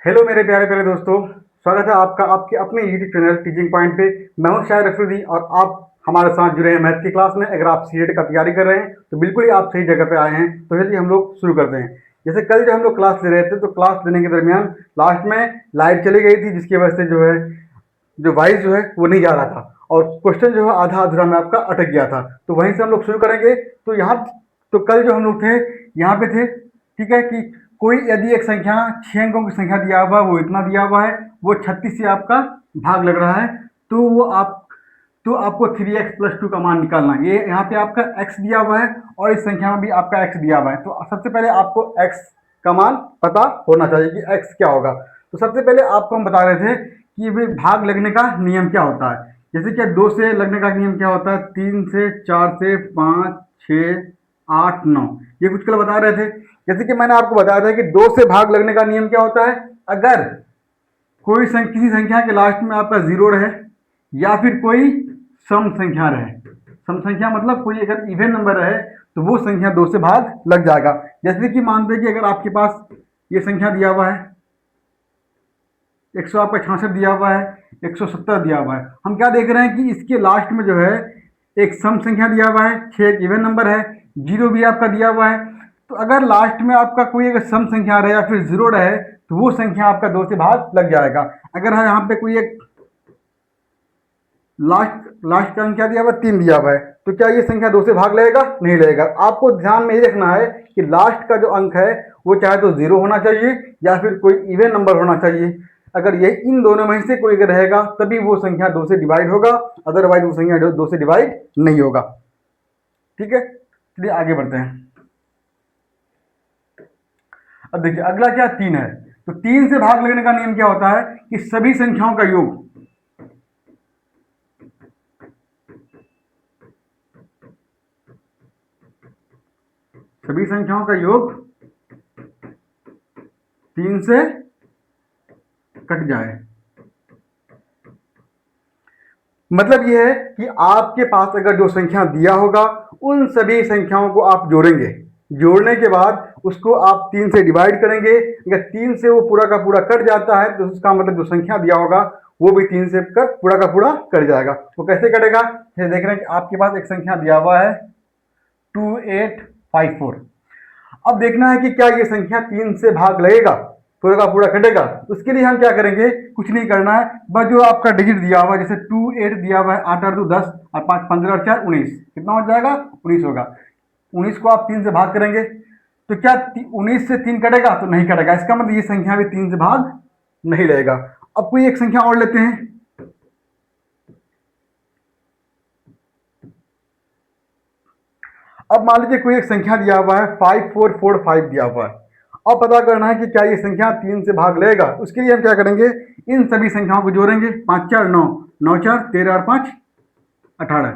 Hello मेरे प्यारे प्यारे दोस्तों, स्वागत है आपका आपके अपने यूट्यूब चैनल टीचिंग पॉइंट पे। मैं हूं शायर अफरीदी और आप हमारे साथ जुड़े हैं मैथ की क्लास में। अगर आप सीएट का तैयारी कर रहे हैं तो बिल्कुल ही आप सही जगह पे आए हैं। तो चलिए हम लोग शुरू करते हैं। जैसे कल जो हम लोग क्लास ले रहे थे तो क्लास लेने के दरमियान लास्ट में लाइट चली गई थी, जिसकी वजह से जो है जो वॉइस जो है वो नहीं जा रहा था और क्वेश्चन जो है आधा अधूरा में आपका अटक गया था। तो वहीं से हम लोग शुरू करेंगे। तो यहाँ तो कल जो हम लोग थे यहाँ पे थे, ठीक है, कि कोई यदि एक संख्या 6 अंकों की संख्या दिया हुआ है, वो इतना दिया हुआ है, वो 36 से आपका भाग लग रहा है, तो आपको 3x+2 का मान निकालना है। ये यहाँ पे आपका x दिया हुआ है और इस संख्या में भी आपका x दिया हुआ है। तो सबसे पहले आपको x का मान पता होना चाहिए कि x क्या होगा। तो सबसे पहले आपको हम बता रहे थे कि भाई भाग लगने का नियम क्या होता है। जैसे कि 2 से लगने का नियम क्या होता है, 3 से, 4 से, 5, 6, 8, 9, ये कुछ कल बता रहे थे। जैसे कि मैंने आपको बताया था कि 2 से भाग लगने का नियम क्या होता है, अगर किसी संख्या के लास्ट में आपका जीरो रहे या फिर कोई सम संख्या रहे। सम संख्या मतलब कोई अगर इवन नंबर रहे तो वो संख्या 2 से भाग लग जाएगा। जैसे कि मानते हैं कि अगर आपके पास ये संख्या दिया हुआ है 100, आपका 66 दिया हुआ है, 170 दिया हुआ है, हम क्या देख रहे हैं कि इसके लास्ट में जो है एक सम संख्या दिया हुआ है, 6 एक इवन नंबर है, जीरो भी आपका दिया हुआ है। तो अगर लास्ट में आपका कोई अगर सम संख्या रहे या फिर जीरो रहे तो वो संख्या आपका 2 से भाग लग जाएगा। अगर यहाँ पे कोई एक लास्ट लास्ट का अंक क्या दिया हुआ है, 3 दिया हुआ है, तो क्या ये संख्या 2 से भाग लगेगा? नहीं लगेगा। आपको ध्यान में ये रखना है कि लास्ट का जो अंक है वो चाहे तो जीरो होना चाहिए या फिर कोई इवन नंबर होना चाहिए। अगर ये इन दोनों में से कोई अगर रहेगा तभी वो संख्या 2 से डिवाइड होगा, अदरवाइज वो संख्या 2 से डिवाइड नहीं होगा। ठीक है, चलिए आगे बढ़ते हैं। अब देखिए अगला क्या, 3 है। तो 3 से भाग लगने का नियम क्या होता है कि सभी संख्याओं का योग, सभी संख्याओं का योग 3 से कट जाए। मतलब यह है कि आपके पास अगर जो संख्या दिया होगा उन सभी संख्याओं को आप जोड़ेंगे, जोड़ने के बाद उसको आप 3 से डिवाइड करेंगे। अगर 3 से वो पूरा का पूरा कट जाता है तो उसका मतलब जो संख्या दिया होगा वो भी 3 से कट पूरा का पूरा कट जाएगा। वो कैसे कटेगा, फिर देख रहे हैं कि आपके पास एक संख्या दिया हुआ है 2854। अब देखना है कि क्या ये संख्या 3 से भाग लगेगा, पूरा का पूरा कटेगा। उसके लिए हम क्या करेंगे, कुछ नहीं करना है, बस जो आपका डिजिट दिया हुआ है, जैसे 28 दिया हुआ है, 8 8 2 10 और 5 15 और 4 19, कितना हो जाएगा, 19 होगा। 19 को आप 3 से भाग करेंगे तो क्या 19 से 3 कटेगा? तो नहीं कटेगा। इसका मतलब ये संख्या भी 3 से भाग नहीं लगेगा। अब कोई एक संख्या और लेते हैं। अब मान लीजिए कोई एक संख्या दिया हुआ है 5445 दिया हुआ है। अब पता करना है कि क्या ये संख्या 3 से भाग लेगा। उसके लिए हम क्या करेंगे, इन सभी संख्याओं को जोड़ेंगे। 5 4 9, 9 4 13 और 5 18।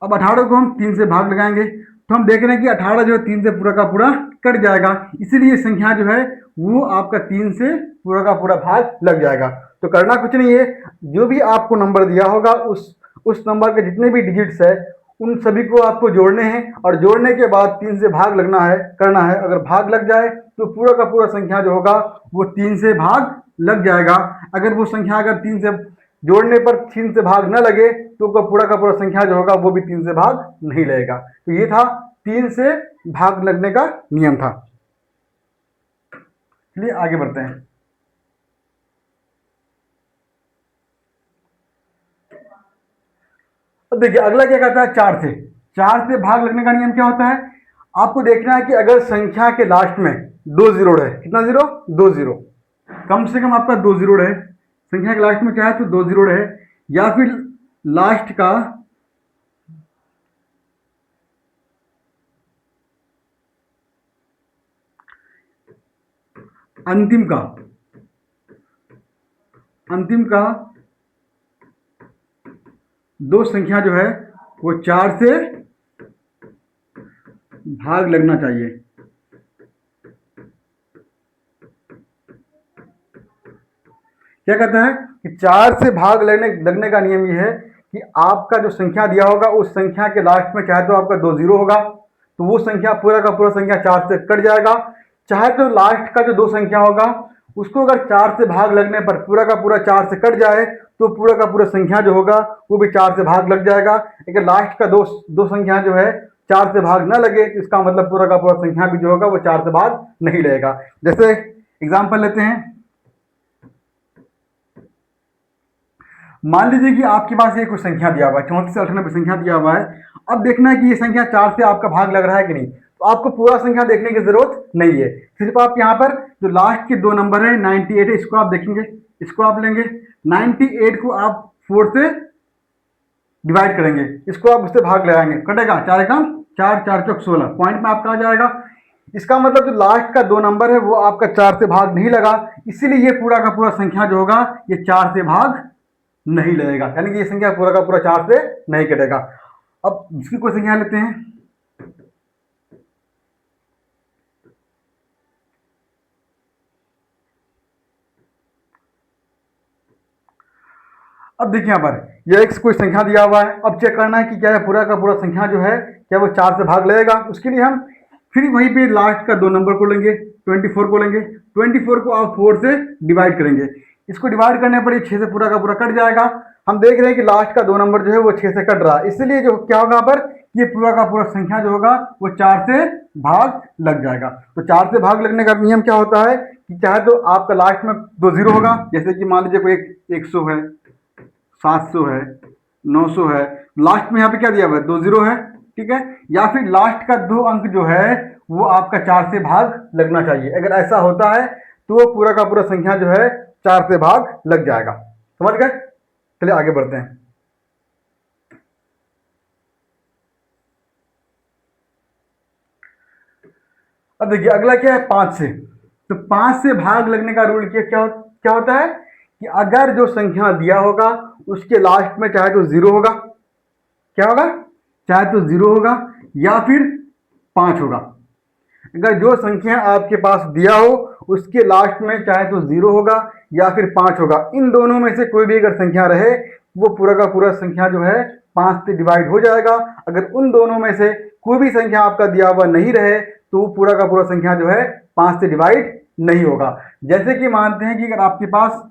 अब 18 को हम 3 से भाग लगाएंगे तो हम देख रहे हैं कि 18 जो है 3 से पूरा का पूरा कट जाएगा, इसीलिए संख्या जो है वो आपका 3 से पूरा का पूरा भाग लग जाएगा। तो करना कुछ नहीं है, जो भी आपको नंबर दिया होगा उस नंबर के जितने भी डिजिट्स है उन सभी को आपको जोड़ने हैं और जोड़ने के बाद 3 से भाग लगना है, करना है। अगर भाग लग जाए तो पूरा का पूरा संख्या जो होगा वो 3 से भाग लग जाएगा। अगर वो संख्या अगर 3 से जोड़ने पर 3 से भाग न लगे तो पूरा का पूरा संख्या जो होगा वो भी 3 से भाग नहीं लगेगा। तो ये था 3 से भाग लगने का नियम था। चलिए आगे बढ़ते हैं। अब देखिए अगला क्या कहता है, 4 से भाग लगने का नियम क्या होता है। आपको देखना है कि अगर संख्या के लास्ट में 2 जीरो रहे, कितना जीरो, 2 जीरो, कम से कम आपका 2 जीरो रहे। संख्या के लास्ट में क्या है तो 2 जीरो रहे, या फिर लास्ट का अंतिम का दो संख्या जो है वो 4 से भाग लगना चाहिए। क्या कहता है कि 4 से भाग लगने का नियम ये है कि आपका जो संख्या दिया होगा उस संख्या के लास्ट में चाहे तो आपका 2 जीरो होगा तो वो संख्या पूरा का पूरा संख्या 4 से कट जाएगा, चाहे तो लास्ट का जो 2 संख्या होगा उसको अगर 4 से भाग लगने पर पूरा का पूरा 4 से कट जाए तो पूरा का पूरा संख्या जो होगा वो भी 4 से भाग लग जाएगा। अगर लास्ट का दो संख्या जो है 4 से भाग ना लगे तो इसका मतलब पूरा का पूरा संख्या भी जो होगा वो 4 से भाग नहीं लगेगा। जैसे एग्जाम्पल लेते हैं, मान लीजिए कि आपके पास ये कुछ संख्या दिया हुआ है, 34 से 98 संख्या दिया हुआ है। अब देखना है कि ये संख्या 4 से आपका भाग लग रहा है कि नहीं। तो आपको पूरा संख्या देखने की जरूरत नहीं है, सिर्फ आप यहाँ पर जो लास्ट के दो नंबर है 98 है, इसको आप देखेंगे, इसको आप लेंगे, 98 को आप 4 से डिवाइड करेंगे, इसको आप उससे भाग लगाएंगे, कटेगा 4 एकम 4, 4 चौक 16, पॉइंट में आपका आ जाएगा। इसका मतलब जो लास्ट का दो नंबर है वो आपका 4 से भाग नहीं लगा, इसीलिए ये पूरा का पूरा संख्या जो होगा ये 4 से भाग नहीं लगेगा, यानी कि ये संख्या पूरा का पूरा 4 से नहीं कटेगा। अब इसकी कोई संख्या लेते हैं, अब देखिए यहाँ पर ये एक कोई संख्या दिया हुआ है। अब चेक करना है कि क्या है पूरा का पूरा संख्या जो है क्या वो 4 से भाग लगेगा। उसके लिए हम फिर वहीं पे लास्ट का दो नंबर को लेंगे, 24 को लेंगे, 24 को आप 4 से डिवाइड करेंगे, इसको डिवाइड करने पर ये 6 से पूरा का पूरा कट जाएगा। हम देख रहे हैं कि लास्ट का दो नंबर जो है वो 6 से कट रहा है, इसलिए जो क्या होगा यहाँ पर ये पूरा का पूरा संख्या जो होगा वो 4 से भाग लग जाएगा। तो 4 से भाग लगने का नियम क्या होता है कि चाहे तो आपका लास्ट में 2 जीरो होगा, जैसे कि मान लीजिए कोई 100 है, 700 है, 900 है, लास्ट में यहाँ पे क्या दिया हुआ है 2 जीरो है, ठीक है। या फिर लास्ट का दो अंक जो है वो आपका 4 से भाग लगना चाहिए। अगर ऐसा होता है तो वो पूरा का पूरा संख्या जो है 4 से भाग लग जाएगा। समझ गए? चलिए आगे बढ़ते हैं। अब देखिए अगला क्या है 5 से। तो 5 से भाग लगने का रूल क्या होता है कि अगर जो संख्या दिया होगा उसके लास्ट में चाहे तो 0 होगा, क्या होगा, चाहे तो 0 होगा या फिर 5 होगा। अगर जो संख्या आपके पास दिया हो उसके लास्ट में चाहे तो 0 होगा या फिर 5 होगा, इन दोनों में से कोई भी अगर संख्या रहे वो पूरा का पूरा संख्या जो है 5 से डिवाइड हो जाएगा। अगर उन दोनों में से कोई भी संख्या आपका दिया हुआ नहीं रहे तो वो पूरा का पूरा संख्या जो है 5 से डिवाइड नहीं होगा। जैसे कि मानते हैं कि अगर आपके पास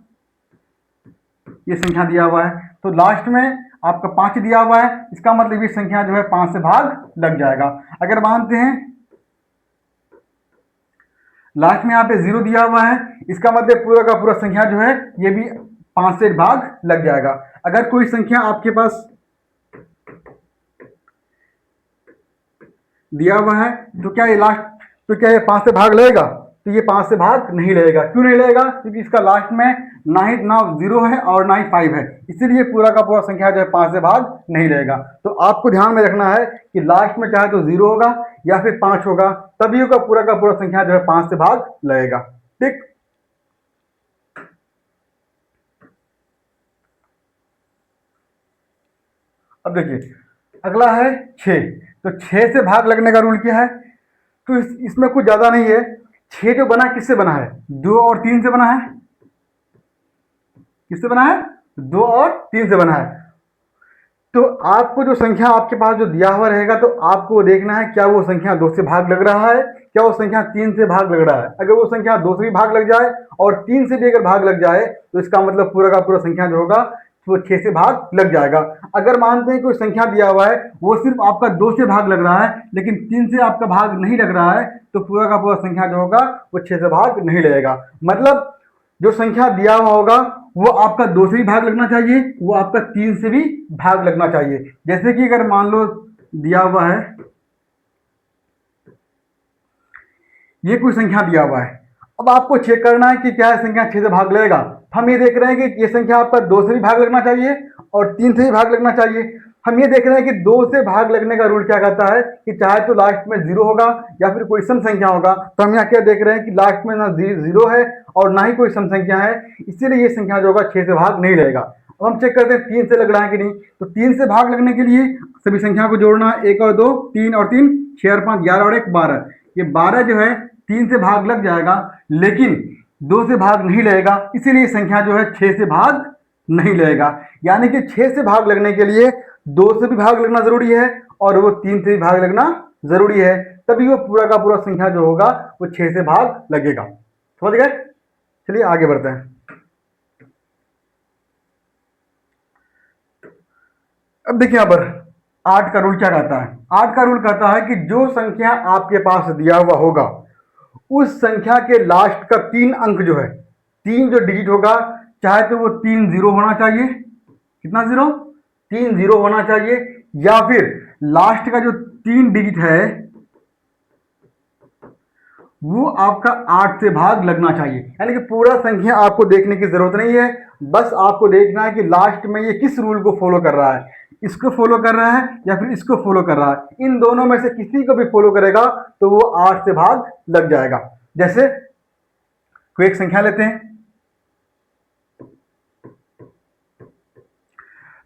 ये संख्या दिया हुआ है तो लास्ट में आपका 5 दिया हुआ है, इसका मतलब ये संख्या जो है 5 से भाग लग जाएगा। अगर मानते हैं लास्ट में यहाँ पे 0 दिया हुआ है, इसका मतलब पूरा का पूरा संख्या जो है ये भी 5 से भाग लग जाएगा। अगर कोई संख्या आपके पास दिया हुआ है तो क्या ये 5 से भाग लगेगा? तो ये 5 से भाग नहीं लगेगा। क्यों नहीं लगेगा? क्योंकि इसका लास्ट में ना 0 है और ना ही 5 है, इसीलिए पूरा का पूरा संख्या जो है 5 से भाग नहीं लगेगा। तो आपको ध्यान में रखना है कि लास्ट में चाहे तो 0 होगा या फिर 5 होगा, तभी का पूरा संख्या जो है 5 से भाग लगेगा। ठीक, अब देखिए अगला है 6। तो 6 से भाग लगने का रूल क्या है? तो इसमें कुछ ज्यादा नहीं है। 6 जो बना किससे बना है? 2 और 3 से बना है। किससे बना है? 2 और 3 से बना है। तो आपको जो संख्या आपके पास जो दिया हुआ रहेगा तो आपको वो देखना है क्या वो संख्या 2 से भाग लग रहा है, क्या वो संख्या 3 से भाग लग रहा है। अगर वो संख्या 2 से भी भाग लग जाए और 3 से भी अगर भाग लग जाए तो इसका मतलब पूरा का पूरा संख्या जो होगा वो 6 से भाग लग जाएगा। अगर मानते हैं कोई संख्या दिया हुआ है वो सिर्फ आपका 2 से भाग लग रहा है लेकिन 3 से आपका भाग नहीं लग रहा है तो पूरा का पूरा संख्या जो होगा वो 6 से भाग नहीं लगेगा। मतलब जो संख्या दिया हुआ होगा वो आपका 2 से भी भाग लगना चाहिए, वो आपका 3 से भी भाग लगना चाहिए। जैसे कि अगर मान लो दिया हुआ है ये कोई संख्या दिया हुआ है, अब आपको चेक करना है कि क्या है संख्या 6 से भाग लगेगा। हम ये देख रहे हैं कि ये संख्या आपका 2 से भी भाग लगना चाहिए और 3 से भी भाग लगना चाहिए। हम ये देख रहे हैं कि 2 से भाग लगने का रूल क्या कहता है कि चाहे तो लास्ट में 0 होगा या फिर कोई सम संख्या होगा। तो हम यहाँ क्या देख रहे हैं कि लास्ट में ना 0 है और ना ही कोई सम संख्या है, इसीलिए ये संख्या जो होगा 6 से भाग नहीं लगेगा। अब हम चेक करते हैं 3 से लग रहा है कि नहीं। तो 3 से भाग लगने के लिए सभी संख्या को जोड़ना, 1 और 2, 3 और 3, 6 और 5, 11 और 1, 12। ये 12 जो है 3 से भाग लग जाएगा लेकिन 2 से भाग नहीं लगेगा, इसीलिए संख्या जो है 6 से भाग नहीं लगेगा। यानी कि 6 से भाग लगने के लिए 2 से भी भाग लगना जरूरी है और वो 3 से भी भाग लगना जरूरी है, तभी वो पूरा का पूरा संख्या जो होगा वो 6 से भाग लगेगा। समझ गए? चलिए आगे बढ़ते हैं। अब देखिए यहाँ पर 8 का रूल क्या कहता है। 8 का रूल कहता है कि जो संख्या आपके पास दिया हुआ होगा उस संख्या के लास्ट का 3 अंक जो है, 3 जो डिजिट होगा, चाहे तो वो 3 जीरो होना चाहिए, कितना जीरो, 3 जीरो होना चाहिए, या फिर लास्ट का जो 3 डिजिट है वो आपका 8 से भाग लगना चाहिए। यानी कि पूरा संख्या आपको देखने की जरूरत नहीं है, बस आपको देखना है कि लास्ट में ये किस रूल को फॉलो कर रहा है, इसको फॉलो कर रहा है या फिर इसको फॉलो कर रहा है। इन दोनों में से किसी को भी फॉलो करेगा तो वो 8 से भाग लग जाएगा। जैसे कोई एक संख्या लेते हैं,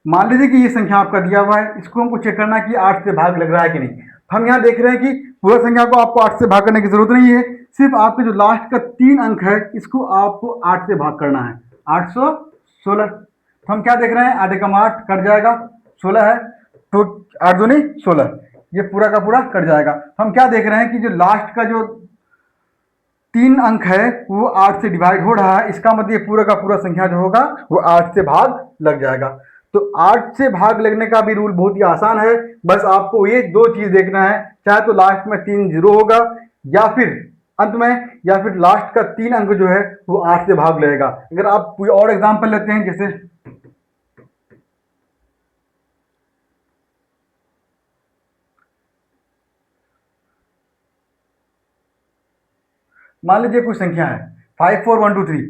मान लीजिए कि ये संख्या आपका दिया हुआ है, इसको हमको चेक करना है कि 8 से भाग लग रहा है कि नहीं। हम यहाँ देख रहे हैं कि पूरा संख्या को आपको 8 से भाग करने की जरूरत नहीं है, सिर्फ आपके जो लास्ट का 3 अंक है इसको आपको 8 से भाग करना है, 816। तो हम क्या देख रहे हैं, 8 एकम 8 कट जाएगा, 16 है तो 8 दूनी 16, ये पूरा का पूरा कट जाएगा। हम क्या देख रहे हैं कि जो लास्ट का जो 3 अंक है वो 8 से डिवाइड हो रहा है, इसका मतलब ये पूरा का पूरा संख्या जो होगा वो 8 से भाग लग जाएगा। तो 8 से भाग लगने का भी रूल बहुत ही आसान है, बस आपको ये दो चीज देखना है, चाहे तो लास्ट में 3 जीरो होगा या फिर अंत में, या फिर लास्ट का 3 अंक जो है वो 8 से भाग लगेगा। अगर आप कोई और एग्जांपल लेते हैं, जैसे मान लीजिए कोई संख्या है 54123,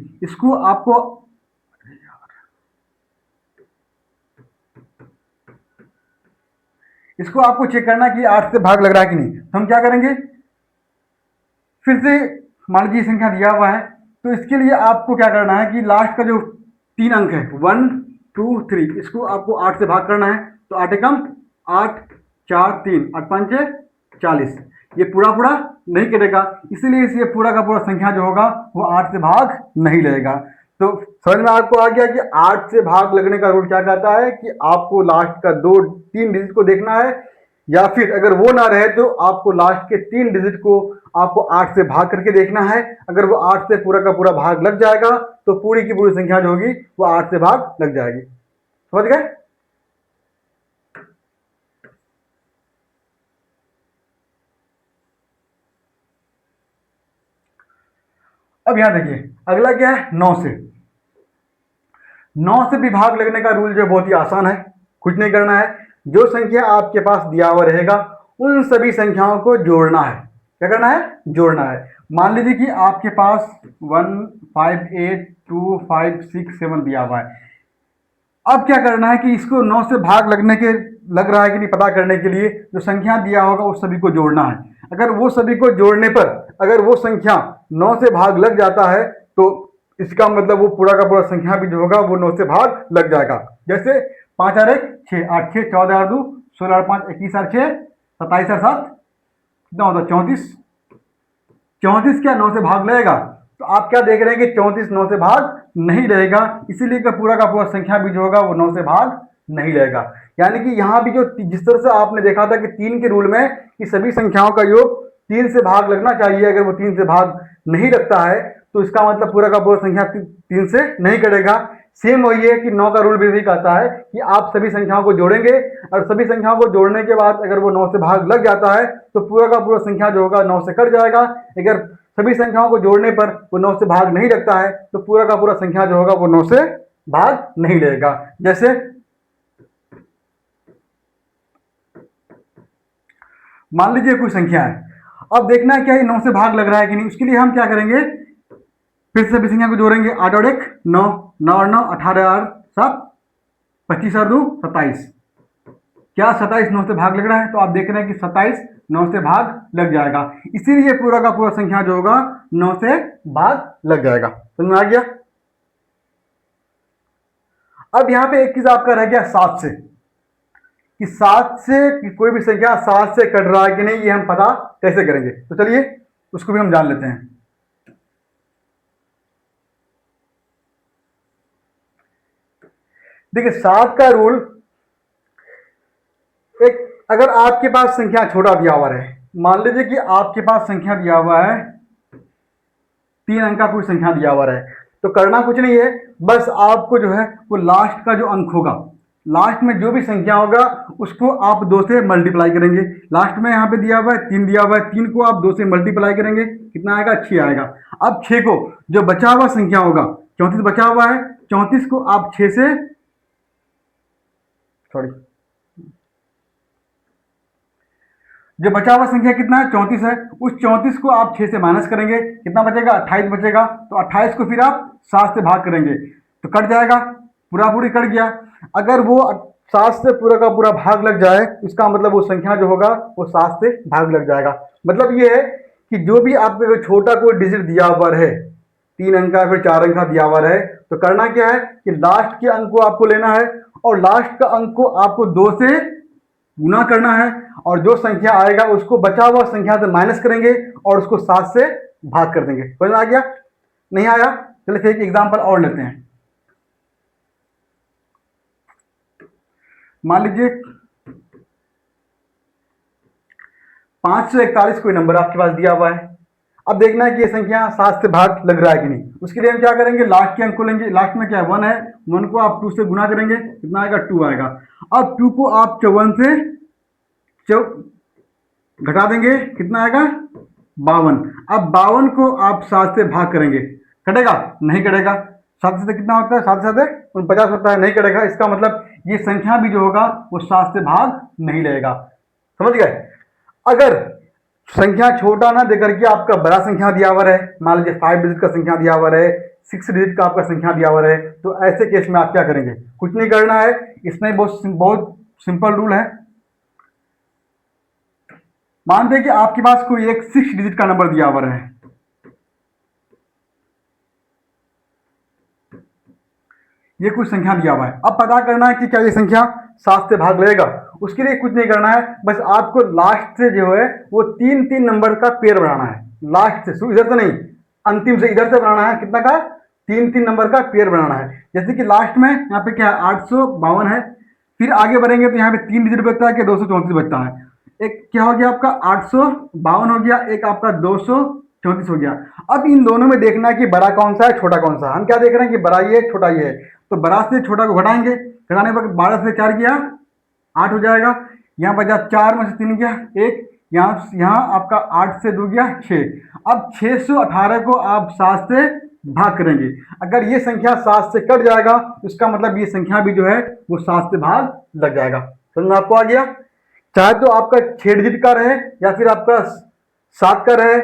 इसको आपको चेक करना कि 8 से भाग लग रहा है कि नहीं। तो हम क्या करेंगे, फिर से मान लीजिए संख्या दिया हुआ है, तो इसके लिए आपको क्या करना है कि लास्ट का जो 3 अंक है 1 2 3, इसको आपको 8 से भाग करना है। तो 8 एकम 8, 4 3, 8 5 40, ये पूरा पूरा नहीं कटेगा, इसीलिए इसे पूरा का पूरा संख्या जो होगा वो 8 से भाग नहीं लगेगा। तो समझ में आपको आ गया कि 8 से भाग लगने का रूल क्या कहता है कि आपको लास्ट का 2 3 डिजिट को देखना है, या फिर अगर वो ना रहे तो आपको लास्ट के 3 डिजिट को आपको 8 से भाग करके देखना है। अगर वो 8 से पूरा का पूरा भाग लग जाएगा तो पूरी की पूरी संख्या जो होगी वो 8 से भाग लग जाएगी। समझ गए। अब यहां देखिए अगला क्या है, 9 से। 9 से भी भाग लगने का रूल जो बहुत ही आसान है, कुछ नहीं करना है, जो संख्या आपके पास दिया हुआ रहेगा उन सभी संख्याओं को जोड़ना है। क्या करना है, जोड़ना है। मान लीजिए कि आपके पास 1 5 8 2 5 6 7 दिया हुआ है। अब क्या करना है कि इसको 9 से भाग लग रहा है कि नहीं पता करने के लिए जो संख्या दिया होगा उस सभी को जोड़ना है। अगर वो सभी को जोड़ने पर अगर वो संख्या 9 से भाग लग जाता है तो इसका मतलब वो पूरा का पूरा संख्या भी जो होगा वो 9 से भाग लग जाएगा। जैसे 5 और 1 6, 8 6 14 और 2 16 और 5 21 और 6 27 और 7 कितना होता है 34। 34 क्या 9 से भाग लगेगा, तो आप क्या देख रहे हैं कि 34 9 से भाग नहीं लगेगा, इसीलिए कि पूरा का पूरा संख्या भी जो होगा वो 9 से भाग नहीं लगेगा। यानी कि यहाँ भी जो जिस तरह से आपने देखा था कि 3 के रूल में कि सभी संख्याओं का योग 3 से भाग लगना चाहिए, अगर वो 3 से भाग नहीं लगता है तो इसका मतलब पूरा का पूरा संख्या 3 से नहीं कटेगा। सेम वही है कि 9 का रूल भी कहता है कि आप सभी संख्याओं को जोड़ेंगे और सभी संख्याओं को जोड़ने के बाद अगर वो 9 से भाग लग जाता है तो पूरा का पूरा संख्या जो होगा 9 से कट जाएगा। अगर सभी संख्याओं को जोड़ने पर वो 9 से भाग नहीं लगता है तो पूरा का पूरा संख्या जो होगा वो 9 से भाग नहीं लगेगा। जैसे मान लीजिए कोई संख्या है, अब देखना है क्या ये 9 से भाग लग रहा है कि नहीं। उसके लिए हम क्या करेंगे, फिर से सभी संख्या को जोड़ेंगे, 8 और 1 9, 9 और 9 18 और 7 25 और 2 27। क्या 27 9 से भाग लग रहा है, तो आप देख रहे हैं कि 27 9 से भाग लग जाएगा, इसीलिए पूरा का पूरा संख्या जो होगा 9 से भाग लग जाएगा। समझ में आ गया। अब यहां पे एक चीज आपका रह गया 7 से, कि 7 से कि कोई भी संख्या 7 से कट रहा है कि नहीं ये हम पता कैसे करेंगे। तो चलिए उसको भी हम जान लेते हैं। देखिए 7 का रूल, एक अगर आपके पास संख्या छोटा दिया हुआ है, मान लीजिए कि आपके पास संख्या दिया हुआ है 3 अंक का कोई संख्या दिया हुआ है। तो करना कुछ नहीं है, बस आपको जो है वो लास्ट का जो अंक होगा, लास्ट में जो भी संख्या होगा उसको आप 2 से मल्टीप्लाई करेंगे। लास्ट में यहाँ पे दिया हुआ है 3 दिया हुआ है, 3 को आप 2 से मल्टीप्लाई करेंगे, कितना आएगा? 6 आएगा। अब 6 को जो बचा हुआ संख्या होगा, 34 बचा हुआ है, 34 को आप 6 से जो बचा हुआ संख्या कितना है? 34 है। उस 34 को आप 6 से माइनस करेंगे, कितना बचेगा? 28 बचेगा। तो 28 को फिर आप 7 से भाग करेंगे तो कट जाएगा, पूरा पूरी कट गया। अगर वो 7 से पूरा का पूरा भाग लग जाए, इसका मतलब वो संख्या जो होगा वो 7 से भाग लग जाएगा। मतलब ये है कि जो भी आपको छोटा कोई डिजिट दिया हुआ है, 3 अंक का फिर 4 अंक का दिया हुआ है, तो करना क्या है कि लास्ट के अंक को आपको लेना है और लास्ट का अंक को आपको 2 से गुना करना है और जो संख्या आएगा उसको बचा हुआ संख्या से माइनस करेंगे और उसको 7 से भाग कर देंगे। समझ में आ गया? नहीं आया? चलिए फिर एक एग्जांपल और लेते हैं। मान लीजिए 541 कोई नंबर आपके पास दिया हुआ है। अब देखना है कि ये संख्या 7 से भाग लग रहा है कि नहीं। उसके लिए हम क्या करेंगे? लास्ट के अंक को लेंगे। लास्ट में क्या है? 1 है। 1 को आप 2 से गुना करेंगे, कितना आएगा? 2 आएगा। अब 2 को आप 54 से घटा देंगे, कितना आएगा? 52। अब 52 को आप 7 से भाग करेंगे, कटेगा? नहीं कटेगा। 7 से कितना होता है? 7 से 49 होता है, नहीं कटेगा। इसका मतलब ये संख्या भी जो होगा वो 7 से भाग नहीं लेगा। समझ गए? अगर संख्या छोटा ना देकर के आपका बड़ा संख्या दिया हुआ है, मान लीजिए 5 डिजिट का संख्या दिया हुआ है, 6 डिजिट का आपका संख्या दिया हुआ है, तो ऐसे केस में आप क्या करेंगे? कुछ नहीं करना है। इसमें बहुत सिंपल रूल है। मानते हैं कि आपके पास कोई एक 6 डिजिट का नंबर दिया हुआ है, ये कुछ संख्या दिया हुआ है। अब पता करना है कि क्या ये संख्या 7 से भाग लेगा। उसके लिए कुछ नहीं करना है, बस आपको लास्ट से जो है वो 3-3 नंबर का पेयर बनाना है। लास्ट से, इधर से नहीं, अंतिम से इधर से बनाना है। कितना का? 3-3 नंबर का पेयर बनाना है। जैसे कि लास्ट में यहाँ पे क्या है? 852 है। फिर आगे बढ़ेंगे तो यहाँ पे 3 डिजिट बचता है कि 234 बचता है। एक क्या हो गया आपका? 852 हो गया, एक आपका 234 हो गया। अब इन दोनों में देखना है कि बड़ा कौन सा है, छोटा कौन सा है। हम क्या देख रहे हैं कि बड़ा ये है, छोटा ये है। तो बड़ा से छोटा को घटाएंगे, घटाने पर 12 से 4 गया 8 हो जाएगा। यहाँ बचा 4 में से 3 गया 1, यहाँ आपका 8 से 2 गया 6। अब 618 को आप 7 से भाग करेंगे। अगर ये संख्या 7 से कट जाएगा तो इसका मतलब ये संख्या भी जो है वो 7 से भाग लग जाएगा। समझ में आपको आ गया? चाहे तो आपका 6 डिजिट का रहे या फिर आपका 7 का रहे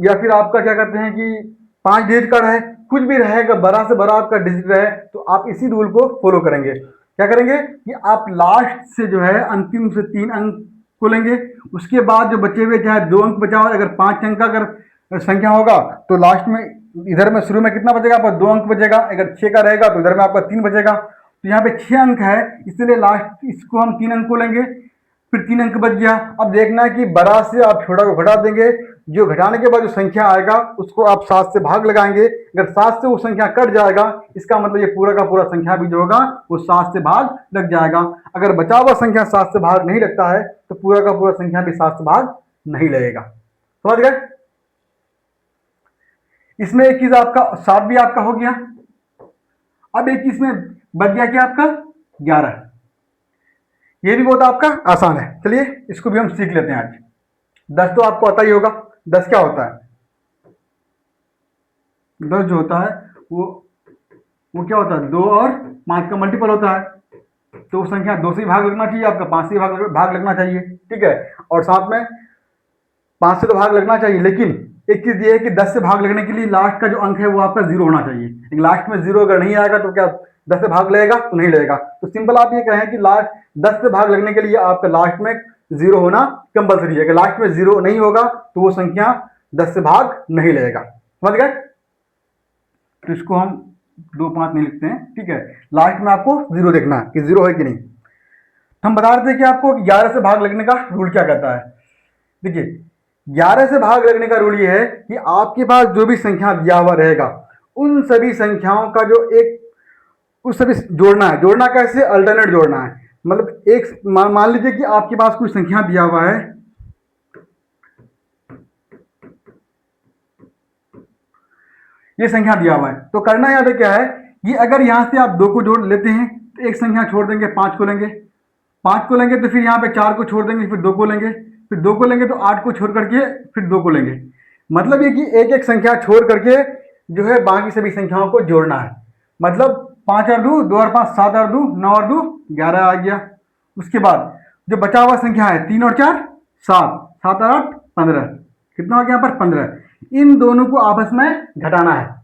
या फिर आपका क्या कहते हैं कि 5 डिजिट का रहे, कुछ भी रहेगा, बड़ा से बड़ा आपका डिजिट रहे, तो आप इसी रूल को फॉलो करेंगे। क्या करेंगे कि आप लास्ट से जो है अंतिम से 3 अंक को लेंगे। उसके बाद जो बचे हुए चाहे 2 अंक बचा हो, अगर 5 अंक का अगर संख्या होगा तो लास्ट में इधर में शुरू में कितना बचेगा? आपका 2 अंक बचेगा। अगर 6 का रहेगा तो इधर में आपका 3 बचेगा। तो यहाँ पे 6 अंक है, इसलिए लास्ट इसको हम 3 अंक को लेंगे, फिर 3 अंक बच गया। अब देखना है कि बड़ा से आप छोटा को घटा देंगे। जो घटाने के बाद जो संख्या आएगा उसको आप 7 से भाग लगाएंगे। अगर 7 से वो संख्या कट जाएगा, इसका मतलब ये पूरा का पूरा संख्या भी जो होगा वो 7 से भाग लग जाएगा। अगर बचा हुआ संख्या 7 से भाग नहीं लगता है तो पूरा का पूरा संख्या भी 7 से भाग नहीं लगेगा। समझ गए? इसमें एक चीज आपका 7 भी आपका हो गया। अब एक इसमें बच गया क्या आपका? 11। ये भी बहुत आपका आसान है। चलिए इसको भी हम सीख लेते हैं आज। 10 तो आपको आता ही होगा। 10 क्या होता है? 10 जो होता है वो क्या होता है? 2 और 5 का मल्टीपल होता है। तो वो संख्या 2 से भाग लगना चाहिए, आपका 5 से भाग लगना चाहिए। ठीक है, और साथ में 5 से तो भाग लगना चाहिए, लेकिन एक चीज ये है कि 10 से भाग लगने के लिए लास्ट का जो अंक है वो आपका 0 होना चाहिए। लास्ट में 0 अगर नहीं आएगा तो क्या 10 से भाग लगेगा? तो नहीं लगेगा। तो सिंपल आप ये कहें कि लास्ट 10 से भाग लगने के लिए आपका लास्ट में 0 होना कंपलसरी है। अगर लास्ट में 0 नहीं होगा तो वो संख्या 10 से भाग नहीं लगेगा। समझ गए? तो इसको हम 2 5 नहीं लिखते हैं। ठीक है, लास्ट में आपको 0 देखना है कि 0 है कि नहीं। तो हम बता रहे थे कि आपको 11 से भाग लगने का रूल क्या कहता है। देखिए 11 से भाग लगने का रूल ये है कि आपके पास जो भी संख्या दिया हुआ रहेगा उन सभी संख्याओं का जो एक उस सभी जोड़ना है। जोड़ना कैसे? अल्टरनेट जोड़ना है। मतलब एक मान लीजिए कि आपके पास कोई संख्या दिया हुआ है, ये संख्या दिया हुआ है। तो करना यहाँ पे क्या है कि अगर यहाँ से आप 2 को जोड़ लेते हैं तो एक संख्या छोड़ देंगे, 5 को लेंगे, 5 को लेंगे तो फिर यहाँ पे 4 को छोड़ देंगे, फिर 2 को लेंगे, फिर 2 को लेंगे तो 8 को छोड़ करके फिर 2 को लेंगे। मतलब ये कि एक एक संख्या छोड़ करके जो है बाकी सभी संख्याओं को जोड़ना है। मतलब 5 और 2, 2 और 5 7 और 2 9 और 2 11 आ गया। उसके बाद जो बचा हुआ संख्या है 3 और 4 7, 7 और 8 15, कितना हो गया यहाँ पर 15। इन दोनों को आपस में घटाना है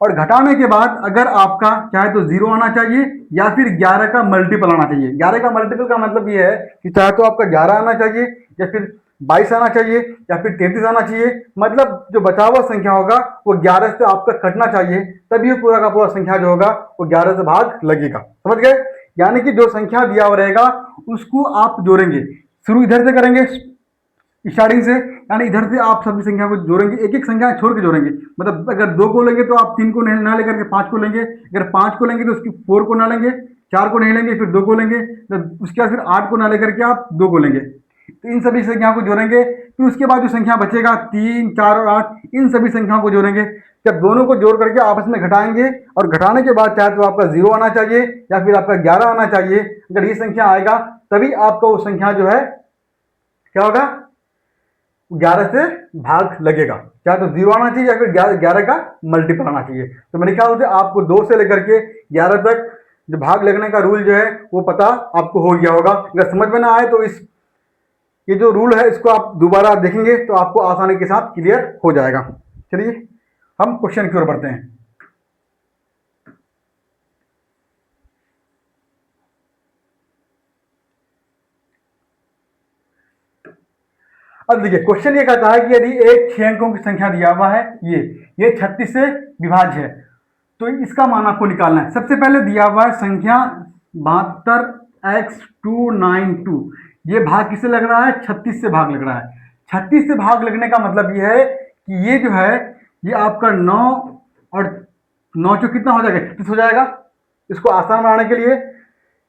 और घटाने के बाद अगर आपका चाहे तो 0 आना चाहिए या फिर 11 का मल्टीपल आना चाहिए। 11 का मल्टीपल का मतलब ये है कि चाहे तो आपका 11 आना चाहिए या फिर 22 आना चाहिए या फिर 33 आना चाहिए। मतलब जो बचा हुआ संख्या होगा वो 11 से आपका कटना चाहिए, तभी वो पूरा का पूरा संख्या जो होगा वो 11 से भाग लगेगा। समझ गए? यानी कि जो संख्या दिया हुआ रहेगा उसको आप जोड़ेंगे। शुरू इधर से करेंगे स्टार्टिंग से, यानी इधर से आप सभी संख्या को जोड़ेंगे, एक एक संख्या छोड़ के जोड़ेंगे। मतलब अगर 2 को लेंगे तो आप 3 को ना लेकर के 5 को लेंगे, अगर 5 को लेंगे तो उसकी 4 को ना लेंगे, 4 को नहीं लेंगे फिर 2 को लेंगे, तो उसके बाद फिर 8 को ना लेकर के आप 2 को लेंगे। तो इन सभी संख्या को जोड़ेंगे। फिर उसके बाद जो संख्या बचेगा 3 4 और 8, इन सभी संख्याओं को जोड़ेंगे। जब दोनों को जोड़ करके आपस में घटाएंगे और घटाने के बाद चाहे तो आपका 0 आना चाहिए या फिर आपका 11 आना चाहिए। अगर ये संख्या आएगा तभी आपका वो संख्या जो है क्या होगा, 11 से भाग लगेगा। चाहे तो 0 आना चाहिए या फिर 11 का मल्टीपल आना चाहिए। तो मेरे ख्याल से आपको 2 से लेकर के 11 तक जो भाग लगने का रूल जो है वो पता आपको हो गया होगा। अगर समझ में ना आए तो ये जो रूल है इसको आप दोबारा देखेंगे तो आपको आसानी के साथ क्लियर हो जाएगा। चलिए हम क्वेश्चन की ओर बढ़ते हैं। अब देखिए क्वेश्चन ये कहता है कि यदि एक 6 अंकों की संख्या दिया हुआ है, ये 36 से विभाज्य है, तो इसका मान आपको निकालना है। सबसे पहले दिया हुआ है संख्या 72x292, ये भाग किससे लग रहा है, 36 से भाग लग रहा है। 36 से भाग लगने का मतलब ये है कि ये जो है ये आपका 9 और 9 जो कितना हो जाएगा, 36 हो जाएगा। इसको आसान बनाने के लिए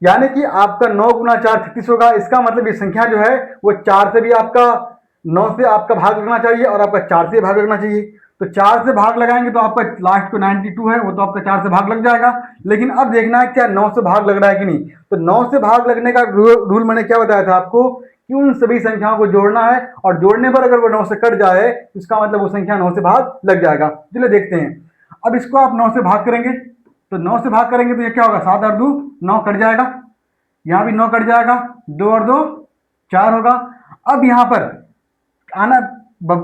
यानी कि आपका 9 गुना 4 36 होगा। इसका मतलब ये संख्या जो है वो 4 से भी आपका 9 से आपका भाग लगना चाहिए और आपका 4 से भाग लगना चाहिए। तो 4 से भाग लगाएंगे तो आपका लास्ट को 92 है, वो तो आपका 4 से भाग लग जाएगा। लेकिन अब देखना है क्या 9 से भाग लग रहा है कि नहीं। तो 9 से भाग लगने का रूल मैंने क्या बताया था आपको कि उन सभी संख्याओं को जोड़ना है और जोड़ने पर अगर वो 9 से कट जाए तो इसका मतलब वो संख्या 9 से भाग लग जाएगा। चलिए देखते हैं। अब इसको आप 9 से भाग करेंगे तो 9 से भाग करेंगे तो ये क्या होगा, 7 और 2 9 कट जाएगा, यहाँ भी 9 कट जाएगा, 2 और 2 4 होगा। अब यहाँ पर आना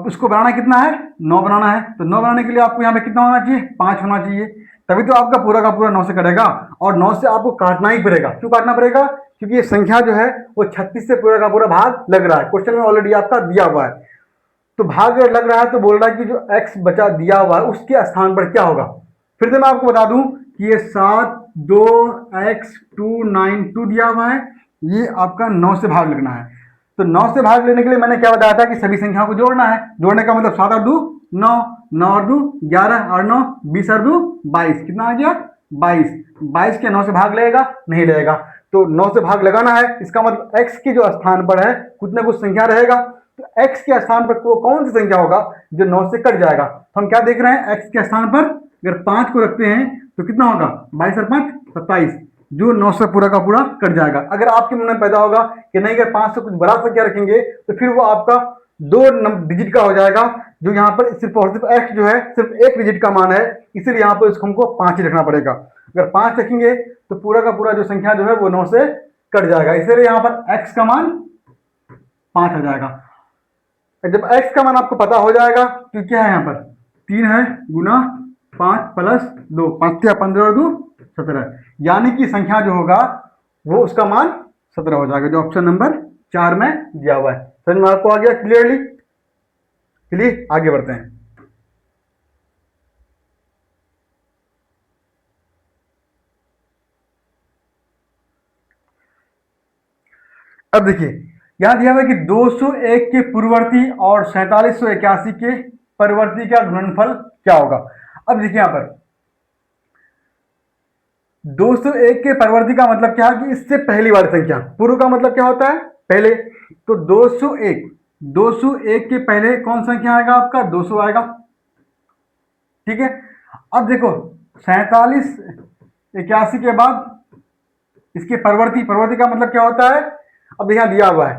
उसको बनाना कितना है, 9 बनाना है। तो 9 बनाने के लिए आपको यहाँ पे कितना होना चाहिए, 5 होना चाहिए, तभी तो आपका पूरा का पूरा 9 से कटेगा। और 9 से आपको काटना ही पड़ेगा। क्यों काटना पड़ेगा, क्योंकि ये संख्या जो है वो 36 से पूरा का पूरा भाग लग रहा है। क्वेश्चन में ऑलरेडी आपका दिया हुआ है। तो भाग लग रहा है तो बोल रहा है कि जो x बचा दिया हुआ है उसके स्थान पर क्या होगा। फिर से मैं आपको बता दूं कि ये 72x292 दिया हुआ है, ये आपका 9 से भाग लगना है। तो 9 से भाग लेने के लिए मैंने क्या बताया था कि सभी संख्याओं को जोड़ना है। जोड़ने का मतलब 7 और 2 9, 9 और 2 11 और 9 20 और 2 22, कितना आ गया 22। 22 के 9 से भाग लगेगा, नहीं लगेगा। तो 9 से भाग लगाना है, इसका मतलब x के जो स्थान पर है कुछ ना कुछ संख्या रहेगा। तो x के स्थान पर कौन सी संख्या होगा जो 9 से कट जाएगा। तो हम क्या देख रहे हैं, x के स्थान पर अगर 5 को रखते हैं तो कितना होगा, 22 और 5 27, जो 9 से पूरा का पूरा कट जाएगा। अगर आपके मन में पैदा होगा कि नहीं अगर 5 से कुछ बड़ा संख्या रखेंगे तो फिर वो आपका 2 डिजिट का हो जाएगा, जो यहाँ पर सिर्फ और सिर्फ x जो है सिर्फ 1 डिजिट का मान है, इसीलिए यहाँ पर इसको हमको 5 ही रखना पड़ेगा। अगर 5 रखेंगे तो पूरा का पूरा जो संख्या जो है वो 9 से कट जाएगा, इसलिए यहाँ पर x का मान 5 आ जाएगा। जब x का मान आपको पता हो जाएगा तो क्या है, यहाँ पर 3 है गुना 5 प्लस 2, 5 या 15 और 2 17, यानी कि संख्या जो होगा वो उसका मान 17 हो जाएगा, जो ऑप्शन नंबर 4 में दिया हुआ है। समझ में आपको आ गया क्लियरली। चलिए आगे बढ़ते हैं। अब देखिए यहां दिया हुआ है कि 201 के पूर्ववर्ती और 4781 के परिवर्ती का गुणनफल क्या होगा। अब देखिए यहां पर 201 के परिवर्ती का मतलब क्या है कि इससे पहली वाली संख्या, पूर्व का मतलब क्या होता है पहले। तो 201 के पहले कौन संख्या आएगा आपका, 200 आएगा, ठीक है। अब देखो 47 81 के बाद इसके परवर्ती का मतलब क्या होता है? अब यहाँ दिया हुआ है,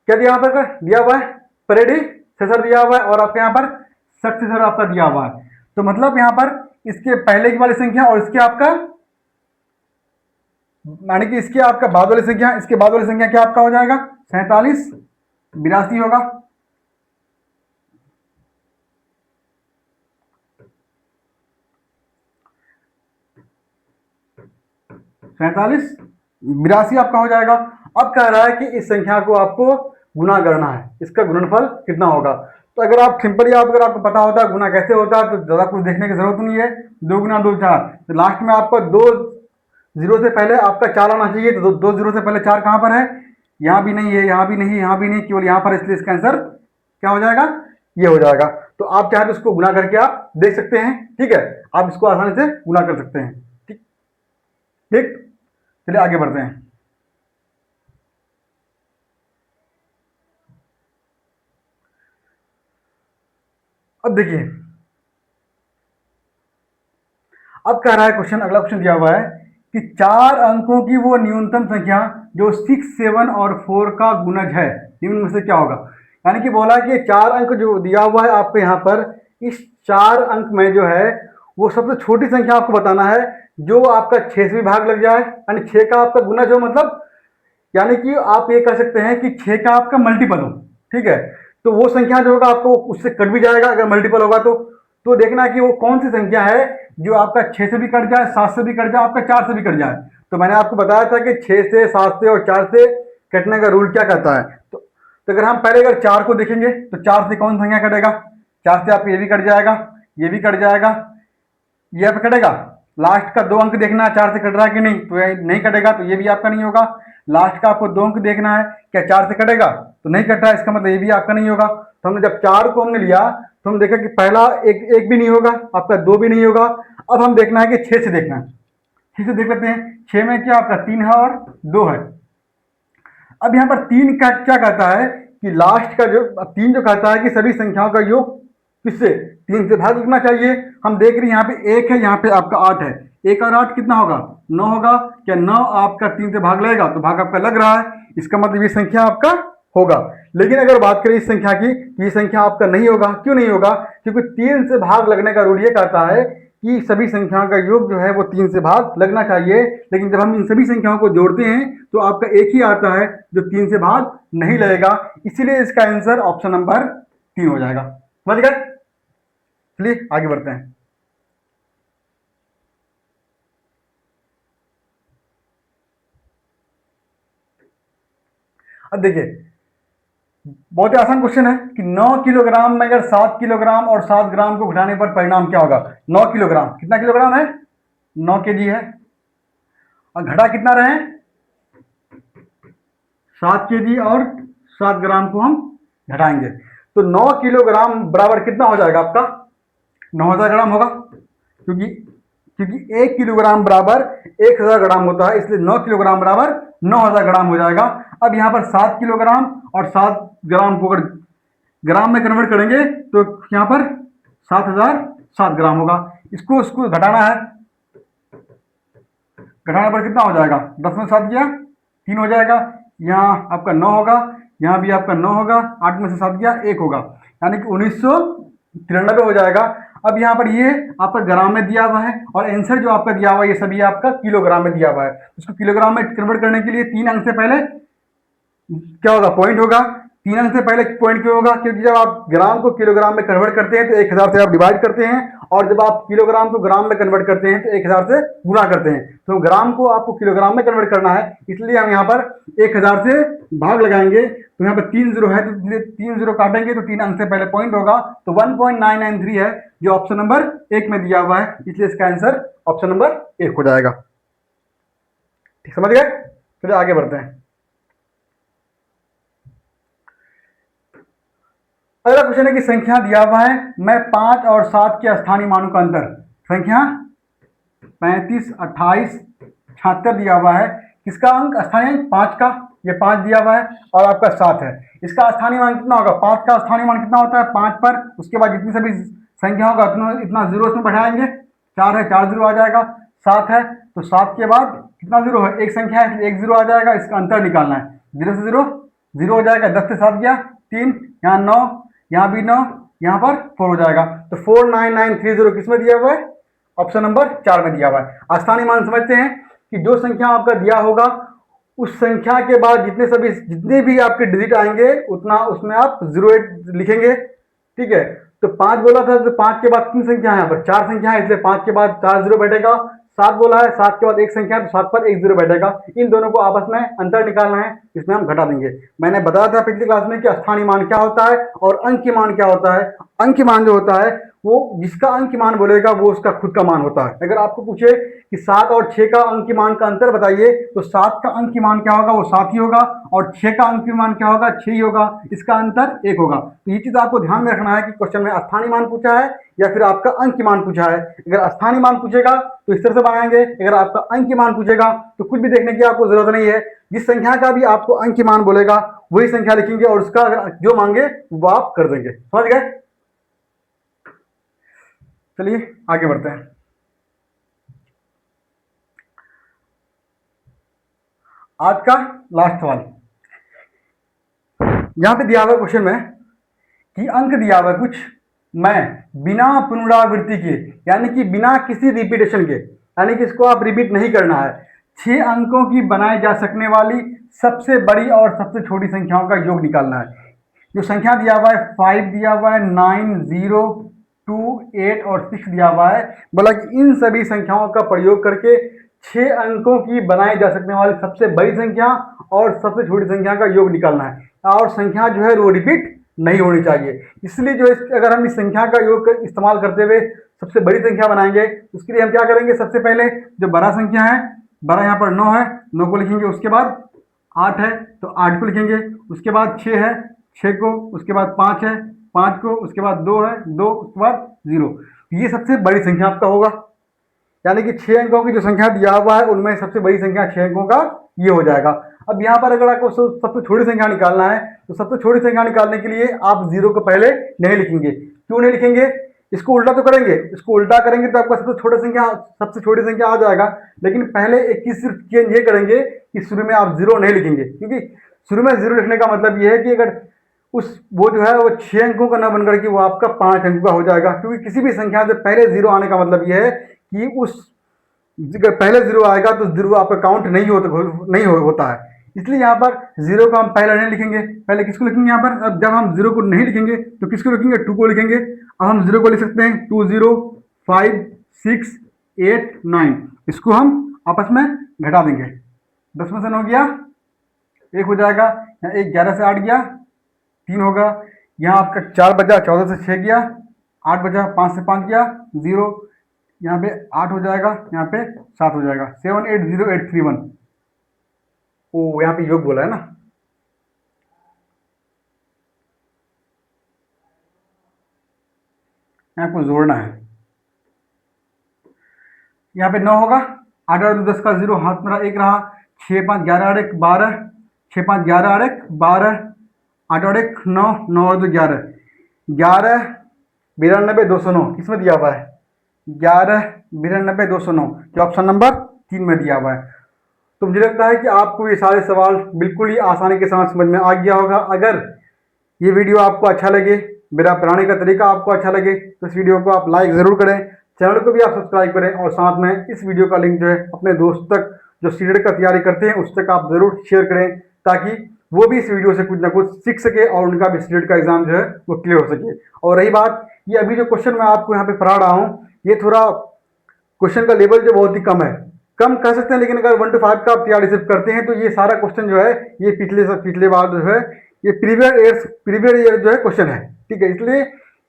क्या दिया हुआ है? दिया हुआ है प्रेडिसेसर दिया हुआ है, और आपके यहाँ पर सक्सेसर आपका दिया हुआ है। तो मतलब यहाँ पर इसके पहले की वाली संख्या और इसके आपका, यानी कि इसके आपका बाद वाली संख्या, इसके बाद वाली संख्या क्या आपका हो जाएगा? 47 82 होगा। 47 82 आपका हो जाएगा। अब कह रहा है कि इस संख्या को आपको गुना करना है, इसका गुणनफल कितना होगा। तो अगर आप सिंपली अगर आपको पता होता है गुना कैसे होता है तो ज़्यादा कुछ देखने की जरूरत नहीं है। 2 गुना 2 4, तो लास्ट में आपको 2 जीरो से पहले आपका 4 आना चाहिए। तो 2 जीरो से पहले 4 कहाँ पर है? यहाँ भी नहीं है, यहाँ भी नहीं, यहाँ भी नहीं, केवल यहाँ पर, इसलिए इसका आंसर क्या हो जाएगा? ये हो जाएगा। तो आप चाहे तो इसको गुना करके आप देख सकते हैं, ठीक है, आप इसको आसानी से गुना कर सकते हैं। ठीक ठीक, चलिए आगे बढ़ते हैं। अब देखिए, अब कह रहा है क्वेश्चन, अगला क्वेश्चन दिया हुआ है कि 4 अंकों की वो न्यूनतम संख्या जो 6, 7 और 4 का गुणज है, निम्न में से क्या होगा। यानी कि बोला कि 4 अंक जो दिया हुआ है आपको यहाँ पर, इस 4 अंक में जो है वो सबसे छोटी संख्या आपको बताना है जो आपका 6 से भी भाग लग जाए, यानी 6 का आपका गुणज हो, मतलब यानी कि आप ये कह सकते हैं कि 6 का आपका मल्टीपल हो, ठीक है। तो वो संख्या जो होगा आपको उससे कट भी जाएगा अगर मल्टीपल होगा तो देखना कि वो कौन सी संख्या है जो आपका 6 से भी कट जाए, 7 से भी कट जाए, आपका 4 से भी कट जाए। तो मैंने आपको बताया था कि 6 से, 7 से और 4 से कटने का रूल क्या कहता है। तो अगर हम पहले अगर 4 को देखेंगे तो 4 से कौन संख्या कटेगा? 4 से आपको ये भी कट जाएगा, ये भी कट जाएगा, ये आपका कटेगा। लास्ट का 2 अंक देखना है 4 से कट रहा है कि नहीं, तो ये नहीं कटेगा, तो ये भी आपका नहीं होगा। लास्ट का आपको 2 अंक देखना है, क्या 4 से कटेगा? तो नहीं कट रहा है, इसका मतलब ये भी आपका नहीं होगा। तो हमने जब 4 को हमने लिया तो हम देखा कि पहला एक भी नहीं होगा, आपका 2 भी नहीं होगा। अब हम देखना है कि 6 से देखना है, 6 से देख लेते हैं। 6 में क्या आपका 3 है और 2 है। अब यहाँ पर 3 का क्या कहता है कि लास्ट का जो 3 जो कहता है कि सभी संख्याओं का योग किससे? 3 से भाग लिखना चाहिए। हम देख रहे हैं यहाँ पे 1 है, यहाँ पे आपका 8 है, 1 और 8 कितना होगा? 9 होगा। क्या 9 आपका 3 से भाग लगेगा? तो भाग आपका लग रहा है, इसका मतलब ये संख्या आपका होगा। लेकिन अगर बात करें इस संख्या की, ये संख्या आपका नहीं होगा। क्यों नहीं होगा? क्योंकि 3 से भाग लगने का रूल ये कहता है कि सभी संख्याओं का योग जो है वो 3 से भाग लगना चाहिए। लेकिन जब हम इन सभी संख्याओं को जोड़ते हैं तो आपका एक ही आता है जो 3 से भाग नहीं लगेगा, इसीलिए इसका आंसर ऑप्शन नंबर 3 हो जाएगा। समझ गए? चलिए आगे बढ़ते हैं। अब देखिए, बहुत ही आसान क्वेश्चन है कि 9 किलोग्राम में अगर 7 किलोग्राम और 7 ग्राम को घटाने पर परिणाम क्या होगा। 9 किलोग्राम कितना किलोग्राम है? 9 केजी है, और घटा कितना रहे? 7 केजी, और 7 ग्राम को हम घटाएंगे तो 9 किलोग्राम बराबर कितना हो जाएगा आपका? 9000 ग्राम होगा, क्योंकि क्योंकि 1 किलोग्राम बराबर 1000 ग्राम होता है, इसलिए 9 किलोग्राम बराबर 9000 ग्राम हो जाएगा। अब यहाँ पर 7 किलोग्राम और 7 ग्राम को अगर ग्राम में कन्वर्ट करेंगे तो यहाँ पर 7007 ग्राम होगा। इसको इसको घटाना है, घटाने पर कितना हो जाएगा? 10 में 7 गया 3 हो जाएगा, यहाँ आपका 9 होगा, यहाँ भी आपका 9 होगा, 8 में से 7 गया 1 होगा, यानी कि 1993 हो जाएगा। अब यहाँ पर ये आपका ग्राम में दिया हुआ है और आंसर जो आपका दिया हुआ है ये सभी आपका किलोग्राम में दिया हुआ है। इसको किलोग्राम में कन्वर्ट करने के लिए 3 अंक से पहले क्या होगा? पॉइंट होगा। 3 अंक से पहले पॉइंट क्यों होगा? क्योंकि जब आप ग्राम को किलोग्राम में कन्वर्ट करते हैं तो 1000 से आप डिवाइड करते हैं, और जब आप किलोग्राम को ग्राम में कन्वर्ट करते हैं तो 1000 से गुणा करते हैं। तो ग्राम को आपको किलोग्राम में कन्वर्ट करना है, इसलिए हम यहाँ पर 1000 से भाग लगाएंगे। तो यहाँ पर 3 जीरो है, तो 3 जीरो काटेंगे तो 3 अंक से पहले पॉइंट होगा, तो 1.993 है जो ऑप्शन नंबर 1 में दिया हुआ है, इसलिए इसका आंसर ऑप्शन नंबर 1 हो जाएगा। ठीक, समझ गए? चलिए आगे बढ़ते हैं। अगला क्वेश्चन है कि संख्या दिया हुआ है, मैं 5 और 7 के स्थानीय मानों का अंतर, संख्या 35, 28, 76 दिया हुआ है। किसका अंक स्थानीय अंक? 5 का, ये 5 दिया हुआ है और आपका 7 है। इसका स्थानीय मान कितना होगा? 5 का स्थानीय मान कितना होता है? 5 पर उसके बाद जितनी सभी संख्या होगा इतना जीरो उसमें बढ़ाएंगे, 4 है 4 जीरो आ जाएगा, 7 है तो 7 के बाद कितना जीरो है, एक संख्या है इसलिए एक जीरो आ जाएगा, इसका अंतर निकालना है, 0 से 0 जीरो हो जाएगा, 10 से 7 गया 3, यहाँ 9, यहाँ भी 9, यहाँ पर 4 हो जाएगा। तो 49930 किस में दिया हुआ है, ऑप्शन नंबर 4 में दिया हुआ है। स्थानीय मान समझते हैं कि जो संख्या आपका दिया होगा उस संख्या के बाद जितने भी आपके डिजिट आएंगे उतना उसमें आप 08 लिखेंगे, ठीक है। तो 5 बोला था तो 5 के बाद 3 संख्या है, यहाँ पर 4 संख्या है इसलिए 5 के बाद 4 जीरो बैठेगा। 7 बोला है, 7 के बाद एक संख्या है तो 7 पर 1 जीरो बैठेगा। इन दोनों को आपस में अंतर निकालना है, इसमें हम घटा देंगे। मैंने बताया था पिछली क्लास में कि स्थानीय मान क्या होता है और अंक मान क्या होता है। अंक मान जो होता है वो जिसका अंक मान बोलेगा वो उसका खुद का मान होता है। अगर आपको पूछे कि 7 और 6 का अंक मान का अंतर बताइए तो 7 का अंक मान क्या होगा, वो 7 ही होगा, और 6 का अंक मान क्या होगा, 6 ही होगा, इसका अंतर 1 होगा। तो ये चीज आपको ध्यान में रखना है कि क्वेश्चन में स्थानीय मान पूछा है या फिर आपका अंक मान पूछा है। अगर स्थानीय मान पूछेगा तो इस तरह से बनाएंगे, अगर आपका अंक मान पूछेगा तो कुछ भी देखने की आपको जरूरत नहीं है, जिस संख्या का भी आपको अंक मान बोलेगा वही संख्या लिखेंगे और उसका अगर जो मांगे वो आप कर देंगे। समझ गए? चलिए आगे बढ़ते हैं। आज का लास्ट सवाल, यहां पे दिया हुआ क्वेश्चन में कि अंक दिया हुआ कुछ, मैं बिना पुनरावृत्ति के यानी कि बिना किसी रिपीटेशन के, यानी कि इसको आप रिपीट नहीं करना है, 6 अंकों की बनाई जा सकने वाली सबसे बड़ी और सबसे छोटी संख्याओं का योग निकालना है। जो संख्या दिया हुआ है 5 दिया हुआ है, 9, 0, 2, 8 और 6 दिया हुआ है, बोला कि इन सभी संख्याओं का प्रयोग करके 6 अंकों की बनाई जा सकने वाली सबसे बड़ी संख्या और सबसे छोटी संख्या का योग निकालना है, और संख्या जो है वो रिपीट नहीं होनी चाहिए। इसलिए जो अगर हम इस संख्या का योग इस्तेमाल करते हुए सबसे बड़ी संख्या बनाएंगे उसके लिए हम क्या करेंगे, सबसे पहले जो बड़ा संख्या है, बड़ा यहाँ पर 9 है, 9 को लिखेंगे, उसके बाद 8 है तो 8 को लिखेंगे, उसके बाद 6 है 6 को, उसके बाद 5 है 5 को, उसके बाद 2 है 2, उसके बाद 0। ये सबसे बड़ी संख्या आपका होगा, यानी कि 6 अंकों की जो संख्या दिया हुआ है उनमें सबसे बड़ी संख्या 6 अंकों का ये हो जाएगा। अब यहाँ पर अगर आपको सबसे छोटी संख्या निकालना है तो सबसे छोटी संख्या निकालने के लिए आप 0 को पहले नहीं लिखेंगे। क्यों नहीं लिखेंगे? इसको उल्टा तो करेंगे, इसको उल्टा करेंगे तो आपका सबसे छोटी संख्या आ जाएगा, लेकिन पहले एक चीज सिर्फ चेंज ये करेंगे कि शुरू में आप 0 नहीं लिखेंगे, क्योंकि शुरू में 0 लिखने का मतलब ये है कि अगर वो जो है वो 6 अंकों का ना बनकर के वो आपका 5 अंकों का हो जाएगा, क्योंकि किसी भी संख्या से पहले 0 आने का मतलब ये है कि पहले 0 आएगा तो 0 आपका काउंट नहीं होता है। इसलिए यहाँ पर 0 को हम पहले नहीं लिखेंगे, पहले किसको लिखेंगे यहाँ पर? अब जब हम 0 को नहीं लिखेंगे तो किसको लिखेंगे? 2 को लिखेंगे। अब हम 0 को लिख सकते हैं 2, 0, 5, 6, 8, 9, इसको हम आपस में घटा देंगे, 10 में से 9 गया 1 हो जाएगा, यहाँ 1 11 से 8 गया 3 होगा, यहाँ आपका 4 बचा, 14 से 6 गया 8 बचा, 5 से 5 गया 0, यहाँ पे 8 हो जाएगा, यहाँ पे 7 हो जाएगा, 780831। ओ यहाँ पे योग बोला है ना, यहाँ को जोड़ना है। यहाँ पे 9 होगा, 8 और 10 का 0 हाथ मेरा 1 रहा, 6 5 11 और 1 12, 6 5 11 और 1 12, 8 और 1 9, 9 और 2 11, 11 92 209 किसमें दिया हुआ है? 11 92 209 जो ऑप्शन नंबर 3 में दिया हुआ है। तो मुझे लगता है कि आपको ये सारे सवाल बिल्कुल ही आसानी के साथ समझ में आ गया होगा। अगर ये वीडियो आपको अच्छा लगे, मेरा पढ़ाने का तरीका आपको अच्छा लगे तो इस वीडियो को आप लाइक ज़रूर करें, चैनल को भी आप सब्सक्राइब करें, और साथ में इस वीडियो का लिंक जो है अपने दोस्त तक जो सीटेट का तैयारी करते हैं उस तक आप ज़रूर शेयर करें, ताकि वो भी इस वीडियो से कुछ ना कुछ सीख सके और उनका भी सीटेट का एग्जाम जो है वो क्लियर हो सके। और रही बात, ये अभी जो क्वेश्चन मैं आपको यहाँ पे पढ़ा रहा हूँ, ये थोड़ा क्वेश्चन का लेवल जो बहुत ही कम है, कम कह सकते हैं, लेकिन अगर 1 to 5 का आप तैयारी सिर्फ करते हैं तो ये सारा क्वेश्चन जो है ये पिछले बार जो है ये प्रीवियस ईयर जो है क्वेश्चन है, ठीक है। इसलिए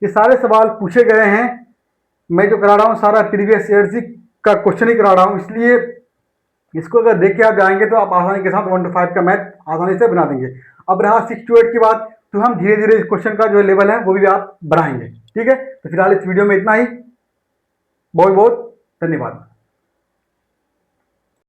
ये सारे सवाल पूछे गए हैं, मैं जो करा रहा हूँ सारा प्रीवियस ईयर का क्वेश्चन ही करा रहा हूँ, इसलिए इसको अगर देख के आप जाएंगे तो आप आसानी के साथ 1 to 5 का मैथ आसानी से बना देंगे। अब रहा 6 to 8 की बात, तो हम धीरे धीरे इस क्वेश्चन का जो लेवल है वो भी आप बढ़ाएंगे, ठीक है। तो फिलहाल इस वीडियो में इतना ही, बहुत बहुत धन्यवाद।